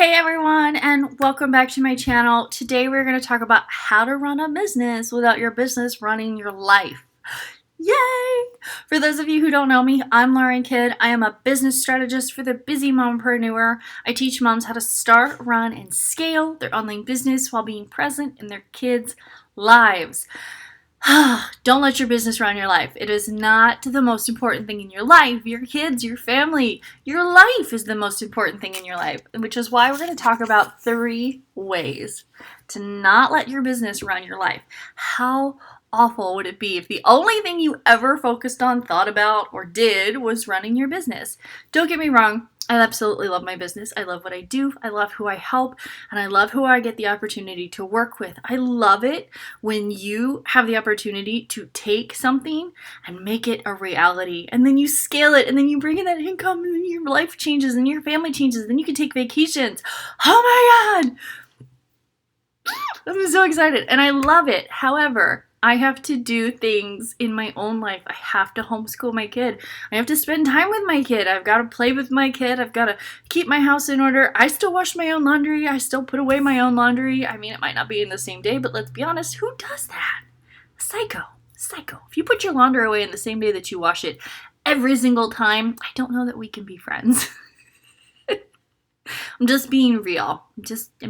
Hey everyone, and welcome back to my channel. Today we're going to talk about how to run a business without your business running your life. Yay! For those of you who don't know me, I'm Lauren Kidd. I am a business strategist for the busy mompreneur. I teach moms how to start, run, and scale their online business while being present in their kids' lives. Don't let your business run your life. It is not the most important thing in your life. Your kids, your family, your life is the most important thing in your life, which is why we're going to talk about 3 ways to not let your business run your life. How awful would it be if the only thing you ever focused on, thought about, or did was running your business? Don't get me wrong. I absolutely love my business. I love what I do. I love who I help, and I love who I get the opportunity to work with. I love it when you have the opportunity to take something and make it a reality, and then you scale it, and then you bring in that income, and then your life changes, and your family changes, and then you can take vacations. Oh my God! I'm so excited, and I love it. However, I have to do things in my own life. I have to homeschool my kid. I have to spend time with my kid. I've got to play with my kid. I've got to keep my house in order. I still wash my own laundry. I still put away my own laundry. I mean, it might not be in the same day, but let's be honest, who does that? Psycho. If you put your laundry away in the same day that you wash it every single time, I don't know that we can be friends. I'm just being real. I'm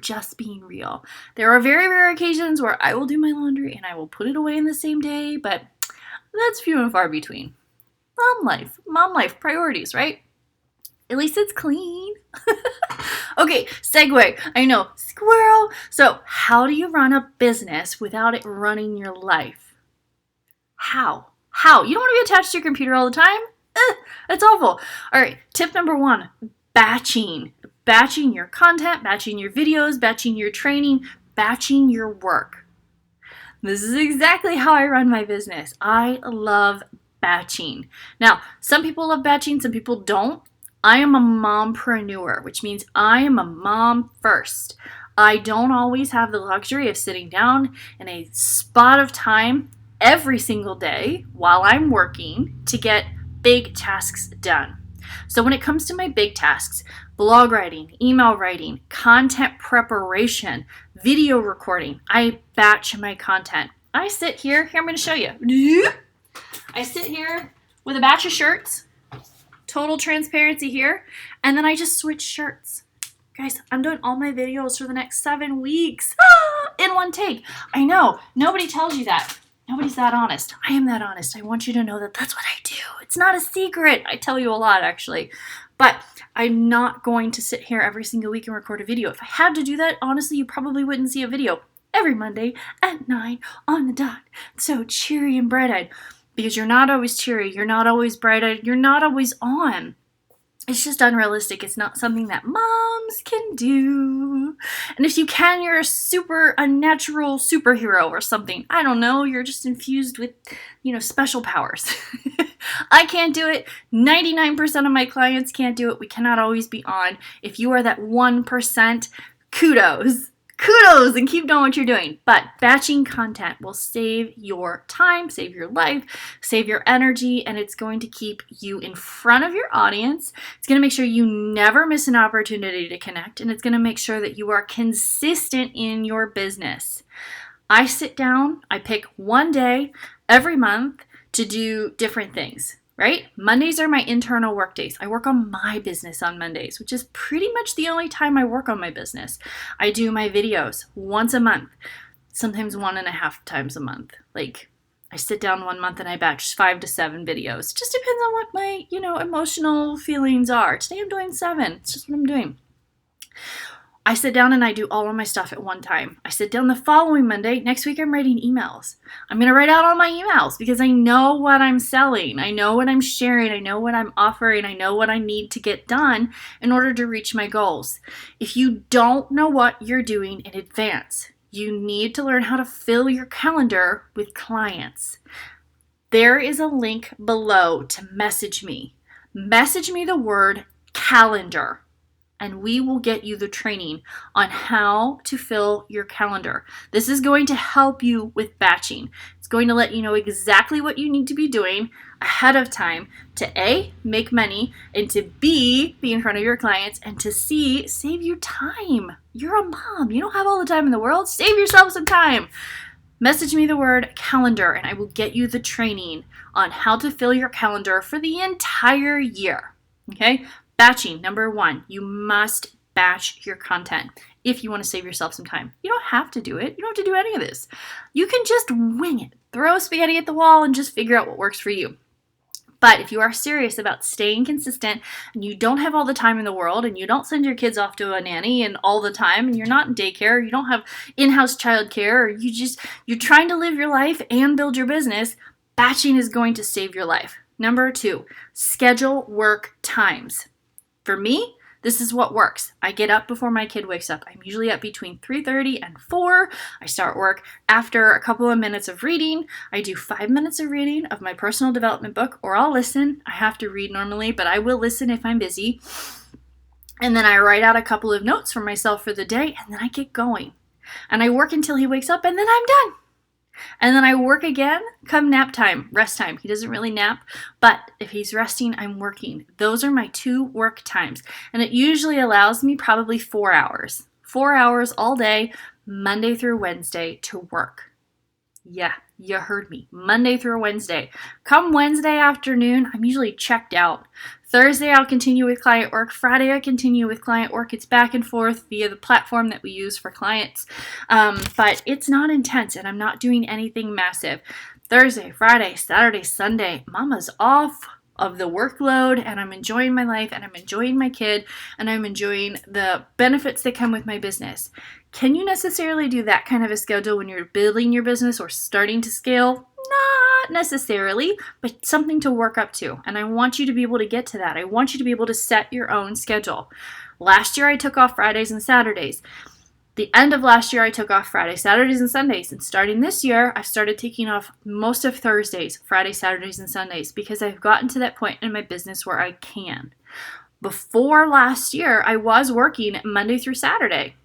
just being real. There are very rare occasions where I will do my laundry and I will put it away in the same day, but that's few and far between. Mom life, priorities, right? At least it's clean. Okay, segue. I know, squirrel. So how do you run a business without it running your life? How? You don't want to be attached to your computer all the time? That's awful. All right, tip number 1, batching. Batching your content, batching your videos, batching your training, batching your work. This is exactly how I run my business. I love batching. Now, some people love batching, some people don't. I am a mompreneur, which means I am a mom first. I don't always have the luxury of sitting down in a spot of time every single day while I'm working to get big tasks done. So when it comes to my big tasks, blog writing, email writing, content preparation, video recording, I batch my content. I sit here, I'm going to show you. I sit here with a batch of shirts, total transparency here, and then I just switch shirts. Guys, I'm doing all my videos for the next 7 weeks in one take. I know, nobody tells you that. Nobody's that honest. I am that honest. I want you to know that that's what I do. It's not a secret. I tell you a lot, actually. But I'm not going to sit here every single week and record a video. If I had to do that, honestly, you probably wouldn't see a video every Monday at 9 on the dot. So cheery and bright-eyed. Because you're not always cheery. You're not always bright-eyed. You're not always on. It's just unrealistic. It's not something that moms can do. And if you can, you're a unnatural superhero or something. I don't know. You're just infused with, special powers. I can't do it. 99% of my clients can't do it. We cannot always be on. If you are that 1%, kudos, and keep doing what you're doing. But batching content will save your time, save your life, save your energy, and it's going to keep you in front of your audience. It's going to make sure you never miss an opportunity to connect, and it's going to make sure that you are consistent in your business. I sit down, I pick one day every month to do different things. Right? Mondays are my internal work days. I work on my business on Mondays, which is pretty much the only time I work on my business. I do my videos once a month, sometimes 1.5 times a month. Like, I sit down one month and I batch 5 to 7 videos. It just depends on what my, emotional feelings are. Today I'm doing 7. It's just what I'm doing. I sit down and I do all of my stuff at one time. I sit down the following Monday. Next week I'm writing emails. I'm going to write out all my emails because I know what I'm selling. I know what I'm sharing. I know what I'm offering. I know what I need to get done in order to reach my goals. If you don't know what you're doing in advance, you need to learn how to fill your calendar with clients. There is a link below to message me. Message me the word calendar. and we will get you the training on how to fill your calendar. This is going to help you with batching. It's going to let you know exactly what you need to be doing ahead of time to A, make money, and to B, be in front of your clients, and to C, save you time. You're a mom. You don't have all the time in the world. Save yourself some time. Message me the word calendar, and I will get you the training on how to fill your calendar for the entire year. Okay? Batching, number 1, you must batch your content if you want to save yourself some time. You don't have to do it. You don't have to do any of this. You can just wing it. Throw spaghetti at the wall and just figure out what works for you. But if you are serious about staying consistent and you don't have all the time in the world and you don't send your kids off to a nanny and all the time and you're not in daycare, you don't have in-house childcare, or you're trying to live your life and build your business, batching is going to save your life. Number 2, schedule work times. For me, this is what works. I get up before my kid wakes up. I'm usually up between 3:30 and 4. I start work after a couple of minutes of reading. I do 5 minutes of reading of my personal development book, or I'll listen. I have to read normally, but I will listen if I'm busy. And then I write out a couple of notes for myself for the day, and then I get going. And I work until he wakes up, and then I'm done. And then I work again come nap time, rest time. He doesn't really nap, but if he's resting, I'm working. Those are my 2 work times. And it usually allows me probably 4 hours. 4 hours all day, Monday through Wednesday to work. Yeah, you heard me. Monday through Wednesday. Come Wednesday afternoon, I'm usually checked out. Thursday, I'll continue with client work. Friday, I continue with client work. It's back and forth via the platform that we use for clients. But it's not intense, and I'm not doing anything massive. Thursday, Friday, Saturday, Sunday, Mama's off of the workload, and I'm enjoying my life, and I'm enjoying my kid, and I'm enjoying the benefits that come with my business. Can you necessarily do that kind of a schedule when you're building your business or starting to scale? Not necessarily, but something to work up to. And I want you to be able to get to that. I want you to be able to set your own schedule. Last year, I took off Fridays and Saturdays. The end of last year, I took off Fridays, Saturdays, and Sundays. And starting this year, I've started taking off most of Thursdays, Fridays, Saturdays, and Sundays, because I've gotten to that point in my business where I can. Before last year, I was working Monday through Saturday.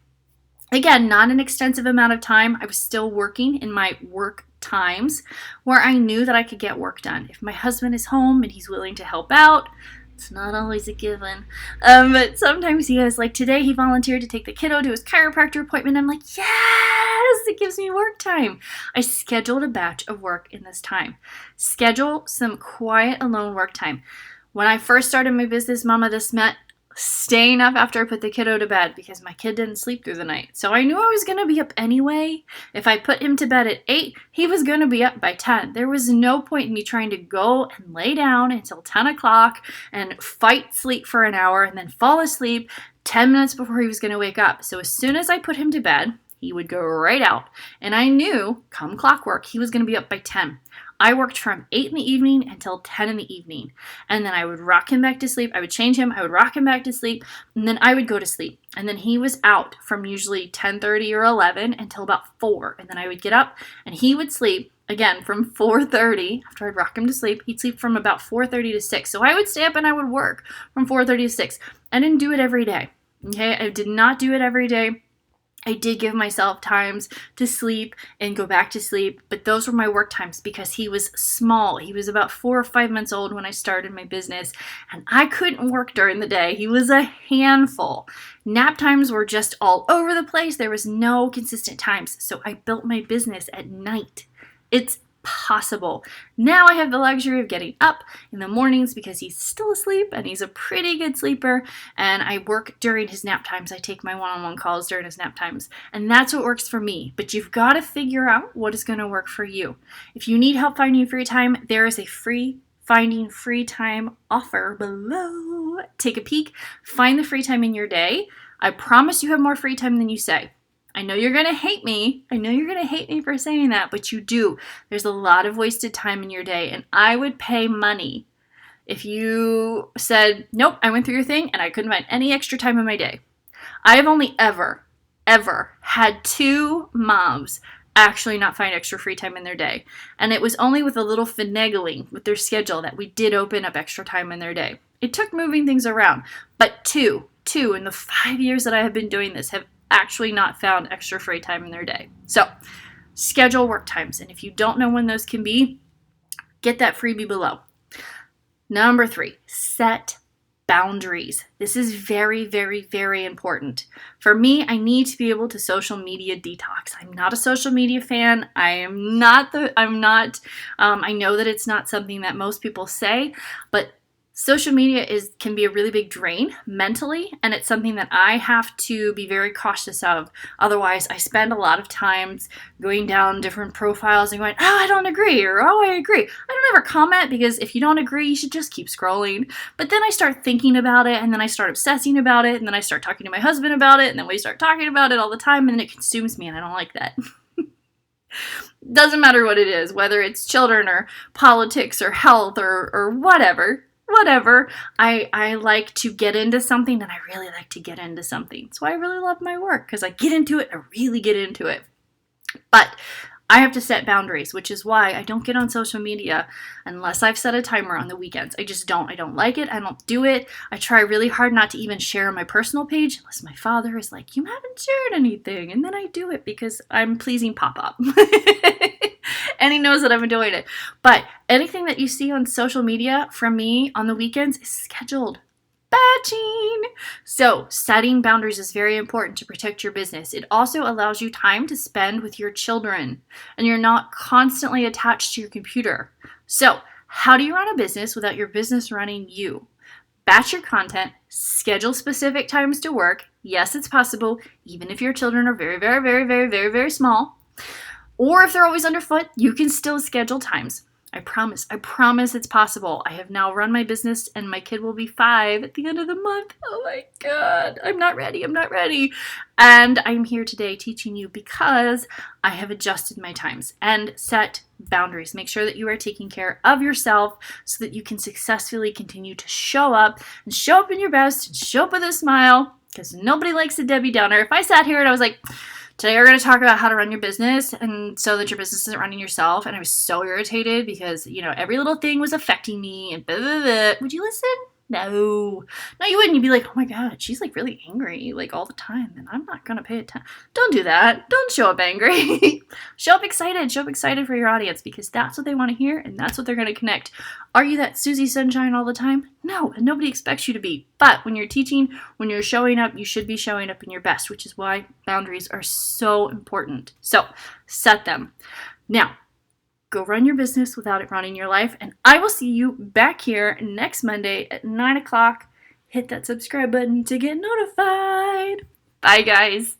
Again, not an extensive amount of time. I was still working in my work times where I knew that I could get work done. If my husband is home and he's willing to help out, it's not always a given. But sometimes he is. Like today, he volunteered to take the kiddo to his chiropractor appointment. I'm like, yes, it gives me work time. I scheduled a batch of work in this time. Schedule some quiet, alone work time. When I first started my business, Mama, this meant staying up after I put the kiddo to bed because my kid didn't sleep through the night. So I knew I was going to be up anyway. If I put him to bed at 8, he was going to be up by 10. There was no point in me trying to go and lay down until 10 o'clock and fight sleep for an hour and then fall asleep 10 minutes before he was going to wake up. So as soon as I put him to bed, he would go right out. And I knew, come clockwork, he was going to be up by 10. I worked from 8 in the evening until 10 in the evening. And then I would rock him back to sleep. I would change him. I would rock him back to sleep. And then I would go to sleep. And then he was out from usually 10:30 or 11 until about 4. And then I would get up and he would sleep again from 4:30. After I'd rock him to sleep, he'd sleep from about 4:30 to 6. So I would stay up and I would work from 4:30 to 6. I didn't do it every day. Okay, I did not do it every day. I did give myself times to sleep and go back to sleep, but those were my work times because he was small. He was about 4 or 5 months old when I started my business, and I couldn't work during the day. He was a handful. Nap times were just all over the place. There was no consistent times, so I built my business at night. It's possible. Now I have the luxury of getting up in the mornings because he's still asleep and he's a pretty good sleeper, and I work during his nap times. I take my one-on-one calls during his nap times, and that's what works for me. But you've got to figure out what is going to work for you. If you need help finding free time, there is a free finding free time offer below. Take a peek, find the free time in your day. I promise you have more free time than you say. I know you're going to hate me. I know you're going to hate me for saying that, but you do. There's a lot of wasted time in your day, and I would pay money if you said, nope, I went through your thing and I couldn't find any extra time in my day. I have only ever had 2 moms actually not find extra free time in their day. And it was only with a little finagling with their schedule that we did open up extra time in their day. It took moving things around, but two 2 in the 5 years that I have been doing this have actually not found extra free time in their day. So schedule work times. And if you don't know when those can be, get that freebie below. Number 3, set boundaries. This is very, very, very important. For me, I need to be able to social media detox. I'm not a social media fan. I know that it's not something that most people say, but social media can be a really big drain mentally, and it's something that I have to be very cautious of. Otherwise, I spend a lot of times going down different profiles and going, oh, I don't agree, or oh, I agree. I don't ever comment, because if you don't agree, you should just keep scrolling. But then I start thinking about it, and then I start obsessing about it, and then I start talking to my husband about it, and then we start talking about it all the time, and then it consumes me, and I don't like that. Doesn't matter what it is, whether it's children or politics or health or whatever, I like to get into something, and I really like to get into something. That's why I really love my work, because I get into it, I really get into it. But I have to set boundaries, which is why I don't get on social media unless I've set a timer on the weekends. I just don't. I don't like it. I don't do it. I try really hard not to even share on my personal page unless my father is like, you haven't shared anything. And then I do it because I'm pleasing Pop-Up. And he knows that I'm doing it. But anything that you see on social media from me on the weekends is scheduled. Batching. So setting boundaries is very important to protect your business. It also allows you time to spend with your children, and you're not constantly attached to your computer. So how do you run a business without your business running you? Batch your content, schedule specific times to work. Yes, it's possible, even if your children are very, very, very, very, very, very small. Or if they're always underfoot, you can still schedule times. I promise it's possible. I have now run my business, and my kid will be 5 at the end of the month. Oh my God, I'm not ready. And I'm here today teaching you because I have adjusted my times and set boundaries. Make sure that you are taking care of yourself so that you can successfully continue to show up in your best and show up with a smile, because nobody likes a Debbie Downer. If I sat here and I was like, today we're going to talk about how to run your business and so that your business isn't running yourself. And I was so irritated because, every little thing was affecting me and blah, blah, blah. Would you listen? No, you wouldn't. You'd be like, oh my God, she's like really angry like all the time, and I'm not going to pay attention. Don't do that. Don't show up angry. Show up excited for your audience, because that's what they want to hear and that's what they're going to connect. Are you that Susie Sunshine all the time? No, and nobody expects you to be. But when you're teaching, when you're showing up, you should be showing up in your best, which is why boundaries are so important. So set them. Now, go run your business without it running your life. And I will see you back here next Monday at 9 o'clock. Hit that subscribe button to get notified. Bye, guys.